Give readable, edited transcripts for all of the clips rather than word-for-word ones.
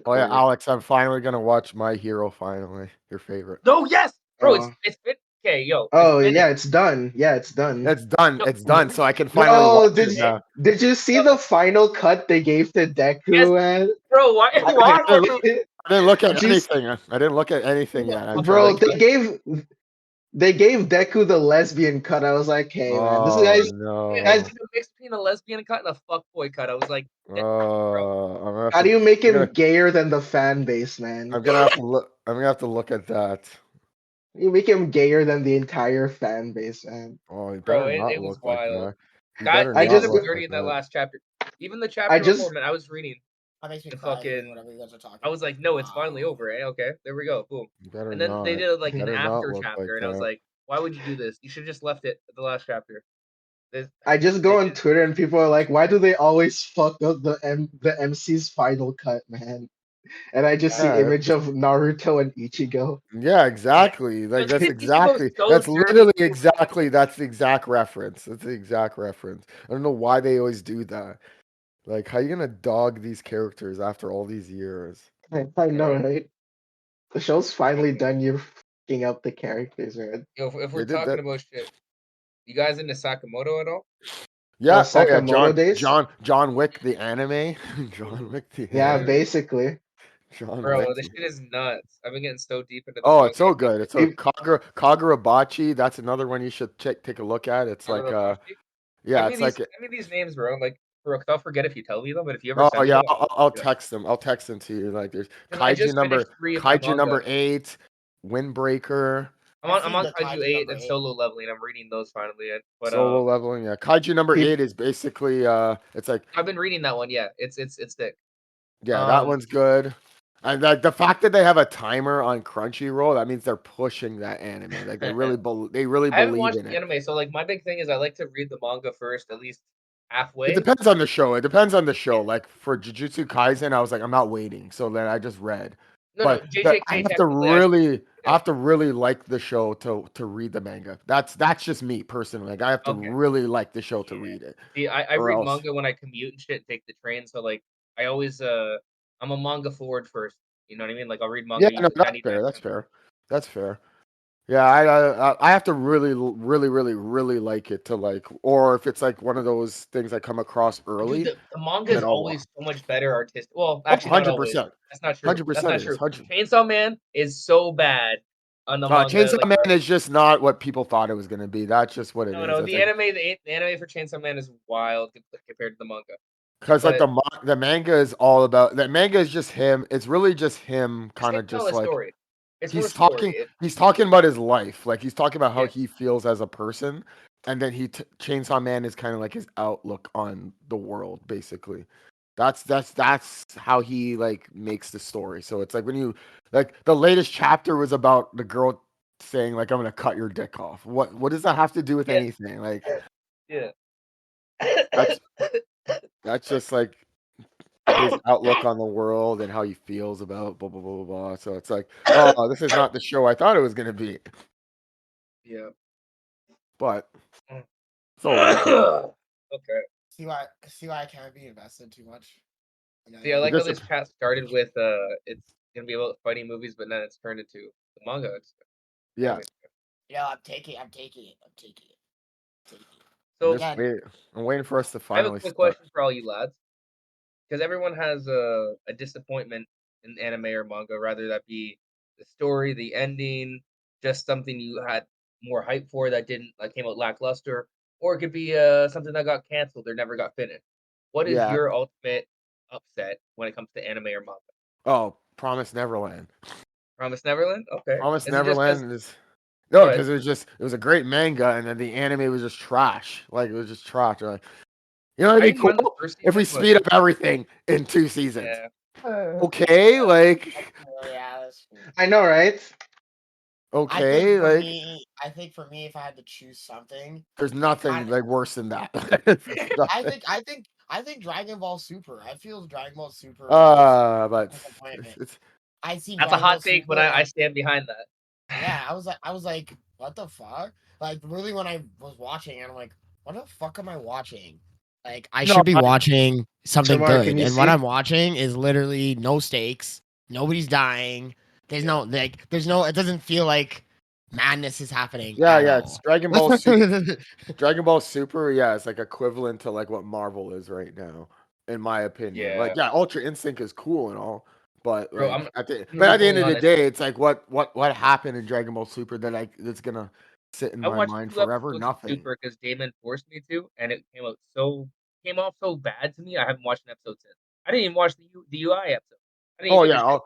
Oh yeah, Alex, I'm finally gonna watch My Hero. Finally, your favorite. No, yes, bro. It's fit. Okay, yo. Oh it's yeah, it's done. Yeah, it's done. It's done. No, It's done. So I can finally Yo, watch it now. did you see the final cut they gave to Deku, Yes. man? bro. Why? I didn't look at Just- anything. I didn't look at anything yet. I'm Bro, trying to. they gave Deku the lesbian cut. I was like, hey man, this Oh guy's no. It's a mix between a lesbian cut and a fuckboy cut. I was like, bro. I'm gonna have how do you make I'm him gonna, gayer than the fan base, man? I'm gonna have to look. I'm gonna have to look at that. You make him gayer than the entire fan base, man. Oh, he Bro, better not it was look like wild. that. He That better they not did him look dirty like in that that. last chapter. Even the I chapter just before, man, I was reading. That makes me And cry hearing fucking, whatever you guys are talking. I was like, no, it's Wow. finally over. Eh? Okay, there we go. Boom. He better And then they not. did like an Better not after look like chapter, and I was that. like, why would you do this? You should have just left it at the last chapter. I just go on Twitter and people are like, why do they always fuck up the MC's final cut, man? And I just see Yeah, image of Naruto and Ichigo. yeah, exactly. Like that's exactly. so That's dirty. literally exactly. That's the exact reference. That's the exact reference. I don't know why they always do that. Like, how you gonna dog these characters after all these years? I know, right? The show's finally done. You're fucking up the characters, man. Yo, if we're They did talking that. about shit, you guys into Sakamoto at all? Yeah. Oh yeah. Sakamoto days? John Wick the anime. John Wick the Yeah, anime. basically. John Bro, Wick. this shit is nuts. I've been getting so deep into the Oh, manga. it's so good. It's so If- Kagurabachi. That's another one you should take a look at. It's like yeah, it's like Send me these names, bro. Like, bro, 'cause I'll forget if you tell me them, but if you ever oh send me yeah, them, I'll text them. I'll text them to you. Like there's I just finished 3 of my Kaiju number manga. 8, Windbreaker, I'm on the Kaiju Kaiju 8 number and 8. solo leveling. I'm reading those finally. But solo leveling. Yeah, Kaiju number Peop- 8 is basically it's like I've been reading that one. Yeah, it's thick. yeah, that one's good. And like the fact that they have a timer on Crunchyroll, that means they're pushing that anime. Like they really I haven't believe watched in the it. anime, so like my big thing is I like to read the manga first, at least halfway. It depends on the show. It depends on the show. Like for Jujutsu Kaisen, I was like, I'm not waiting. So then I just read. No, But I JJK have to technically. I have to really like the show to read the manga. That's just me personally. Like I have to Okay. really like the show to read it. See, I or read else. manga when I commute and shit, and take the train. So like, I always I'm a manga forward first. You know what I mean? Like I'll read manga. Yeah, no, that's fair. That's fair. That's fair. Yeah, I have to really like it to like, or if it's like one of those things I come across early, Dude, the manga is then I'll always so much better artistic. Well, Oh, actually, not always. 100%. That's not true. 100% That's not it is. true. Chainsaw Man is so bad on the manga. Chainsaw Like, Man is just not what people thought it was going to be. That's just what it is. no, It's the like, anime for Chainsaw Man is wild compared to the manga. because like the manga is all about the manga is just him. It's really just him, kind of just like story. he's talking. He's talking about his life. Like he's talking about how he feels as a person, and then Chainsaw Man is kind of like his outlook on the world, basically. That's how he like makes the story. So it's like when you like the latest chapter was about the girl saying like I'm gonna cut your dick off. What does that have to do with anything? Like that's just like his outlook on the world and how he feels about blah blah blah blah blah. So it's like, oh, this is not the show I thought it was gonna be. Yeah. But so okay. See why I can't be invested too much. See, I like how this chat started with it's gonna be about fighting movies, but then it's turned into the manga. Yeah. Yeah, I'm taking it. So I'm waiting for us to finally. I have a quick question for all you lads, because everyone has a disappointment in anime or manga, rather that be the story, the ending, just something you had more hype for that came out lackluster, or it could be something that got canceled or never got finished. What is your ultimate upset when it comes to anime or manga? Oh, Promise Neverland. Promise Neverland? Okay. Promise Neverland is because it was a great manga, and then the anime was just trash. Like it was just trash. Like, you know, it'd be cool if we speed up everything in 2 seasons. Yeah. Okay, like I know, right? Okay, I think for me, if I had to choose something, there's nothing like worse than that. I think Dragon Ball Super. I feel Dragon Ball Super. But I see that's a hot take, but I stand behind that. Yeah, I was like, what the fuck? Like really, when I was watching, and I'm like, what the fuck am I watching? Like I No, should be watching something Shamar, can good, you and what see? I'm watching is literally no stakes. Nobody's dying. There's no like. There's no. It doesn't feel like madness is happening Yeah, at yeah, it's all. Dragon Ball Super. Dragon Ball Super, yeah, it's like equivalent to like what Marvel is right now, in my opinion. Like, Yeah, yeah, Ultra Instinct is cool and all, but bro. like I'm but gonna be at the fully end of the honest. day, it's like what happened in Dragon Ball Super that that's gonna sit in I my watched mind 2 forever? episodes of Nothing. Super because Damon forced me to, and it came off so bad to me. I haven't watched an episode since. I didn't even watch the UI episode. I didn't Oh even yeah, finish it.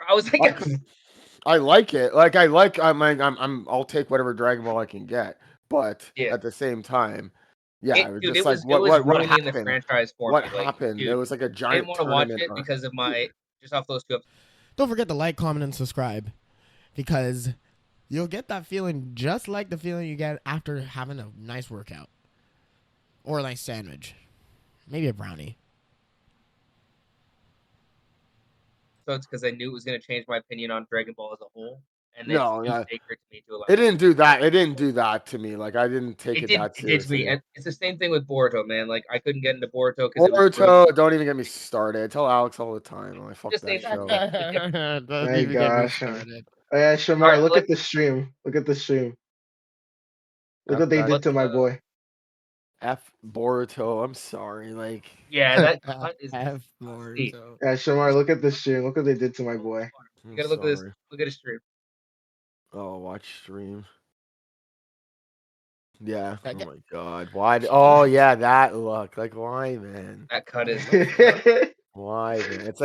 I was like, I'll, I like it. Like I'll take whatever Dragon Ball I can get, but yeah, at the same time, yeah, it was dude, just like it was what ruining the happened? franchise for What me. Like, happened? It dude, was like a I didn't giant want to watch tournament it arc. because of just off those 2 episodes. Don't forget to like, comment, and subscribe because you'll get that feeling just like the feeling you get after having a nice workout or a nice sandwich, maybe a brownie. So it's because I knew it was gonna change my opinion on Dragon Ball as a whole, and it's No, too no, sacred to me to allow it that. didn't do that. It didn't do that to me. Like I didn't take it that It did to me, seriously. and it's the same thing with Boruto, man. Like I couldn't get into Boruto because it was gross. Boruto, don't even get me started. I tell Alex all the time. I fuck Just that say that show. same thing with hip. Don't My even get me gosh. started. Oh yeah, All right, Shamar, look like at the stream. Look at the stream. Look F what they that did what's to my boy. F Boruto. I'm sorry. Like yeah, that cut is F nasty. Naruto. Yeah, Shamar, look at the stream. Look what they did to my boy. You I'm gotta look at this. sorry. Look at his stream. Oh, watch stream. Yeah. That Oh guy- my god. Why? Oh yeah, that look. Like why, man? That cut is Why, man? It's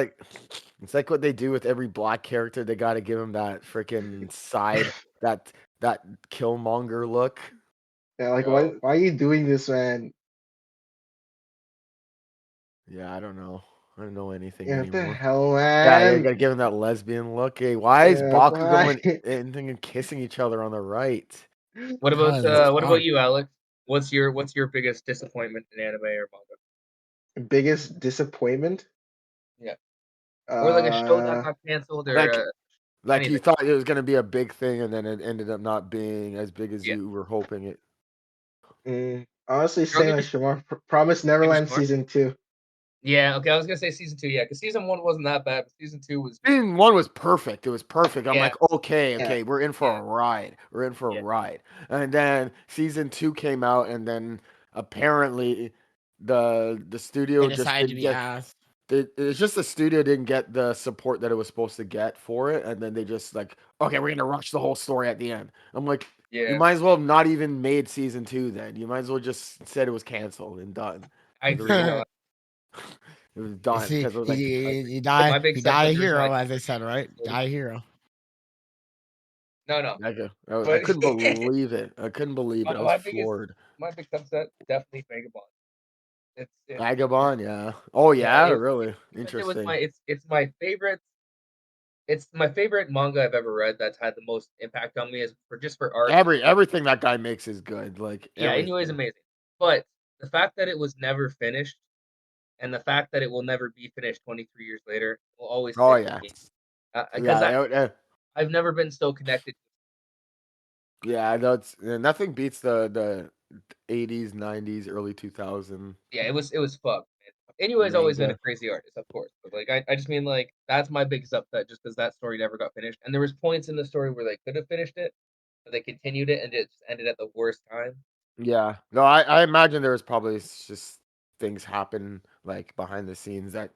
like what they do with every black character. They got to give him that freaking side, that Killmonger look. Yeah, like bro. why are you doing this, man? Yeah, I don't know. I don't know anything Yeah, what the anymore. hell, Yeah, you man? gotta give him that lesbian look. Hey, why is Yeah, Bakugo why? and kissing each other on the right? Because it's What about fun. you, Alex? What's your biggest disappointment in anime or manga? Biggest disappointment? Yeah, or like a show that Uh, got canceled or Like, like you anything. thought it was gonna be a big thing, and then it ended up not being as big as Yeah, you were hoping it. honestly, I'll same give as you Shamar. Promise give you Neverland some more. season 2. Yeah, okay. I was gonna say season 2. Yeah, because season 1 wasn't that bad, but season 2 was just Season one was perfect. It was perfect. I'm yeah, like, okay, Yeah, okay, we're in for yeah, a ride. We're in for a yeah. ride. And then season two came out, and then apparently the They studio just decided to didn't be get. ass. It's just the studio didn't get the support that it was supposed to get for it, and then they just like, okay, we're gonna rush the whole story at the end. I'm like, you Yeah, might as well have not even made season two. Then you might as well just said it was canceled and done. I Because there was agree. no, No, it was You done. see, Because it was like, you my die, big you stuff die that a the reason why I hero, as didn't they finish said, it right? was Die a hero. no, I but couldn't believe it. I couldn't believe it. I was my biggest floored. my big upset definitely Vagabond. It's Vagabond, yeah. Oh yeah, yeah, really even it was interesting. it's my favorite. It's my favorite manga I've ever read that's had the most impact on me is for just for art. Everything that guy makes is good. Like Yeah, Inu is everything. amazing. But the fact that it was never finished and the fact that it will never be finished 23 years later will always Oh stick with yeah, me. yeah. Because I've never been so connected. Yeah, that's nothing beats the 80s, 90s, early 2000 Yeah, it was fucked. Man. Inu has always been a manga. crazy artist, of course. But like I just mean like that's my biggest upset just because that story never got finished. And there was points in the story where they could have finished it, but they continued it and it just ended at the worst time. Yeah. No, I imagine there was probably just things happen like behind the scenes that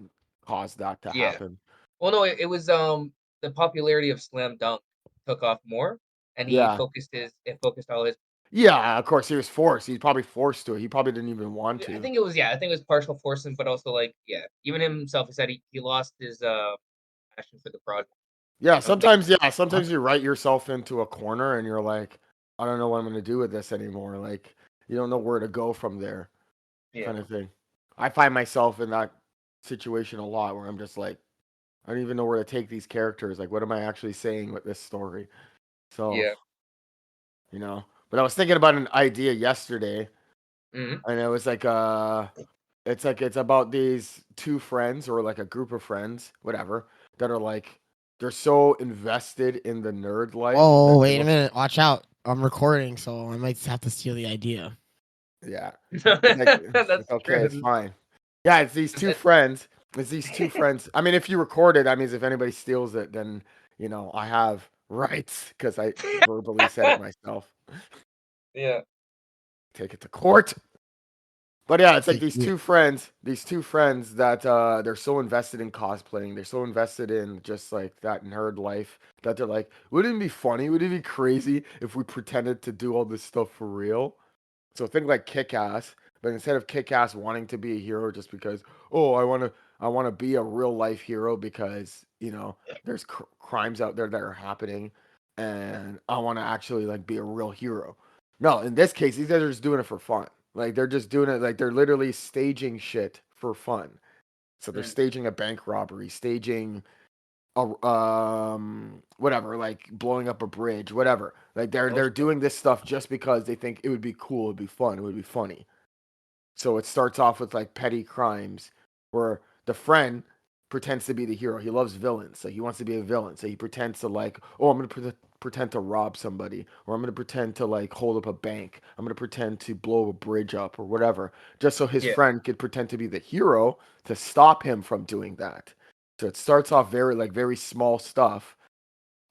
caused that to Yeah. happen. Well, no, it was the popularity of Slam Dunk took off more, and Yeah. it focused all his. Yeah, of course he was forced. He's probably forced to it. He probably didn't even want I to. think it was I think it was partial forcing, but also like even himself, he said he lost his passion for the project. Yeah, I was like, sometimes you write yourself into a corner and you're like, I don't know what I'm gonna do with this anymore. Like you don't know where to go from there, yeah, kind of thing. I find myself in that situation a lot where I'm just like, I don't even know where to take these characters. Like, what am I actually saying with this story? So, yeah, but I was thinking about an idea yesterday, hmm and it was it's about these two friends or like a group of friends, whatever, that are like they're so invested in the nerd life Whoa, that they wait a will. minute. Watch out. I'm recording, so I might have to steal the idea. Yeah. It's like That's okay, it's true. fine. Yeah, it's these two friends. It's these two friends. I mean, if you record it, that means if anybody steals it, then I have rights because I verbally said it myself. Yeah. Take it to court. But yeah, it's like Take it. these two friends that they're so invested in cosplaying, they're so invested in just like that nerd life that they're like, wouldn't it be funny? Would it be crazy if we pretended to do all this stuff for real? So think like Kick-Ass, but instead of Kick-Ass wanting to be a hero just because, oh, I want to be a real life hero because, there's crimes out there that are happening and I want to actually like be a real hero. No, in this case, these guys are just doing it for fun. Like they're just doing it like they're literally staging shit for fun. So they're Mm. staging a bank robbery, staging a whatever, like blowing up a bridge, whatever. Like they're Oh, they're shit. doing this stuff just because they think it would be cool, it'd be fun, it would be funny. So it starts off with like petty crimes where the friend pretends to be the hero. He loves villains, so he wants to be a villain. So he pretends to like, oh, I'm gonna pretend to rob somebody, or I'm gonna pretend to like hold up a bank. I'm gonna pretend to blow a bridge up or whatever, just so his Yeah. friend could pretend to be the hero to stop him from doing that. So it starts off very small stuff,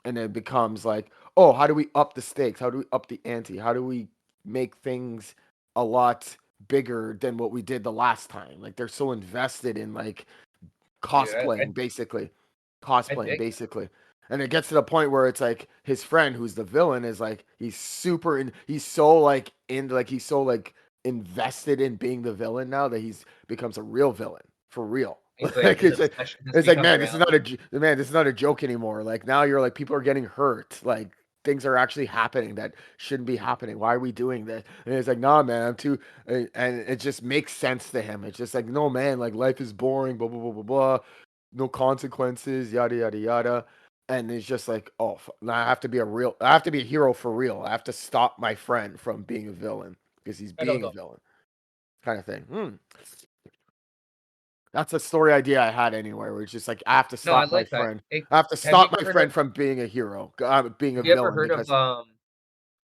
and it becomes like, oh, how do we up the stakes? How do we up the ante? How do we make things a lot bigger than what we did the last time? Like they're so invested in like Dude, cosplaying, basically, I cosplaying, dig basically. And it gets to the point where it's like his friend, who's the villain, is like he's so like he's so like invested in being the villain now that he's becomes a real villain for real. He's like Like his it's like obsession has it's like, become man, this is not reality. this is not a joke anymore. Like now you're like people are getting hurt. Like things are actually happening that shouldn't be happening. Why are we doing this? And it's like, nah, man, I'm too. And it just makes sense to him. It's just like, no, man, like life is boring. Blah blah blah blah blah. No consequences. Yada yada yada. And it's just like, oh, now I have to be a hero for real. I have to stop my friend from being a villain because he's I don't being a know. villain, kind of thing. That's a story idea I had anyway, where it's just like I have to No, I stop my like that. friend. Hey, I have to have you stop ever my heard of friend from being a hero, being a have you ever villain. heard of Because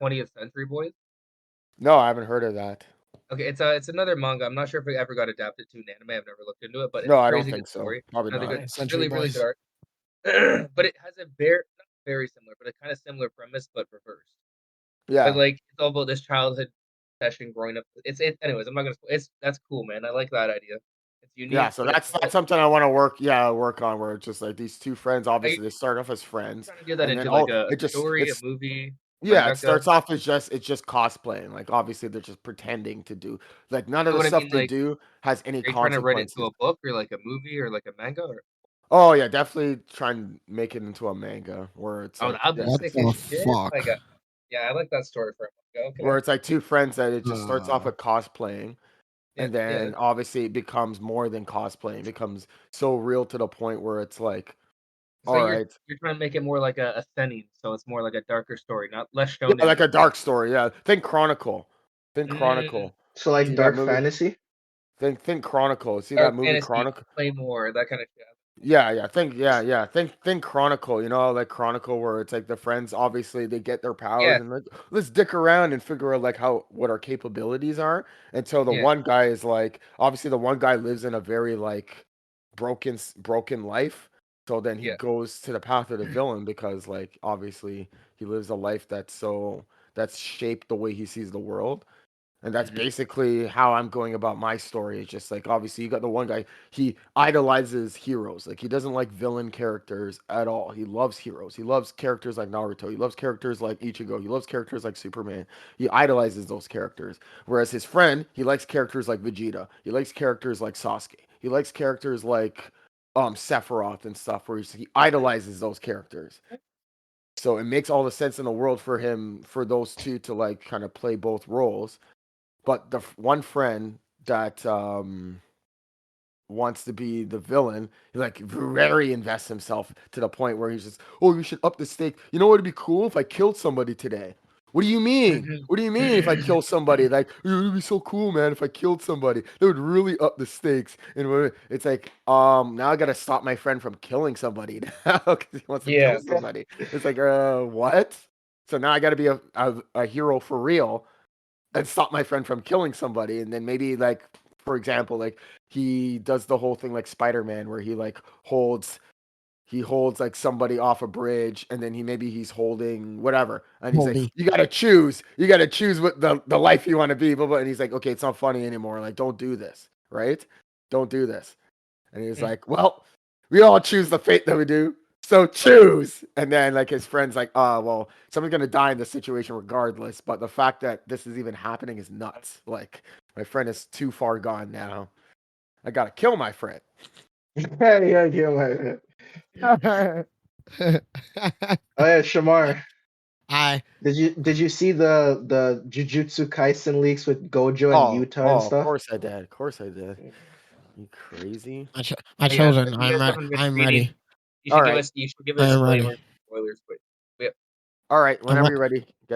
20th Century Boys? no, I haven't heard of that. Okay, it's another manga. I'm not sure if it ever got adapted to an anime. I've never looked into it, but it's No, a I don't crazy good think so. story. Probably Another not. good, 20th Century really, really good Boys. art. But it has a very not very similar, but a kind of similar premise, but reversed. But Yeah, like it's all about this childhood session growing up. Anyways. I'm not gonna. It's that's cool, man. I like that idea. It's yeah. unique, So but it's that's still. something I want to work on. Where it's just like these two friends. Are you Obviously, they start off as friends, trying to do that and then into like all a it just story, a it's movie, yeah. It mangaka? starts off as just it's just cosplaying. Like obviously, they're just pretending to do like none of But the what I stuff mean, they like, do has any are you trying to write it into consequences. a book or like a movie or like a manga? Or Oh yeah, definitely try and make it into a manga where it's oh, like that'd be just What sick as the shit. fuck? Like a yeah, I like that story for a manga. where Okay. it's like two friends that it just starts off Uh, with cosplaying, Yeah, and yeah. then obviously it becomes more than cosplaying. It becomes so real to the point where it's like, So all right, you're trying to make it more like a seinen, so it's more like a darker story, not less yeah, shonen. like a dark story. Yeah, think Chronicle. Think Mm, Chronicle. So like See that dark movie? fantasy. Think Chronicle. See that dark movie fantasy, Chronicle? play more, that kind of shit. Yeah. Think Chronicle, like Chronicle where it's like the friends obviously they get their powers Yeah, and like let's dick around and figure out like how what our capabilities are. And so the yeah. one guy is like obviously the one guy lives in a very like broken life. So then he Yeah. goes to the path of the villain because like obviously he lives a life that's shaped the way he sees the world. And that's Mhm. basically how I'm going about my story. It's just like obviously you got the one guy, he idolizes heroes. Like he doesn't like villain characters at all. He loves heroes. He loves characters like Naruto. He loves characters like Ichigo. He loves characters like Superman. He idolizes those characters. Whereas his friend, he likes characters like Vegeta. He likes characters like Sasuke. He likes characters like Sephiroth and stuff where he idolizes those characters. So it makes all the sense in the world for him for those two to like kind of play both roles, but the one friend that wants to be the villain, he like very invests himself to the point where he's just, oh, you should up the stake. You know what would be cool if I killed somebody today? What do you mean? What do you mean if I kill somebody? Like, it would be so cool, man, if I killed somebody. That would really up the stakes. And it's like, now I gotta stop my friend from killing somebody now because he wants to kill Yeah. somebody. It's like, what? So now I gotta be a hero for real and stop my friend from killing somebody. And then maybe like, for example, like he does the whole thing like Spider-Man where he like holds like somebody off a bridge, and then he's holding whatever, and he's like, Holdy. you gotta choose what the life you want to be, blah, blah. And he's like, okay, it's not funny anymore, like don't do this, right? Don't do this. And he's like, well, we all choose the fate that we do, so choose. And then like his friend's like, well, someone's gonna die in this situation regardless, but the fact that this is even happening is nuts. Like my friend is too far gone now. I gotta kill my friend. Yeah. Oh yeah, Shamar. Did you see the Jujutsu Kaisen leaks with Gojo and Yuta and Of stuff? course I did. Of course I did. You crazy? My children, If you guys haven't been I'm reading, ready. you should All give right. us. You should give I us am ready. disclaimers, spoilers, but All right. I'm Whenever re- you're ready, get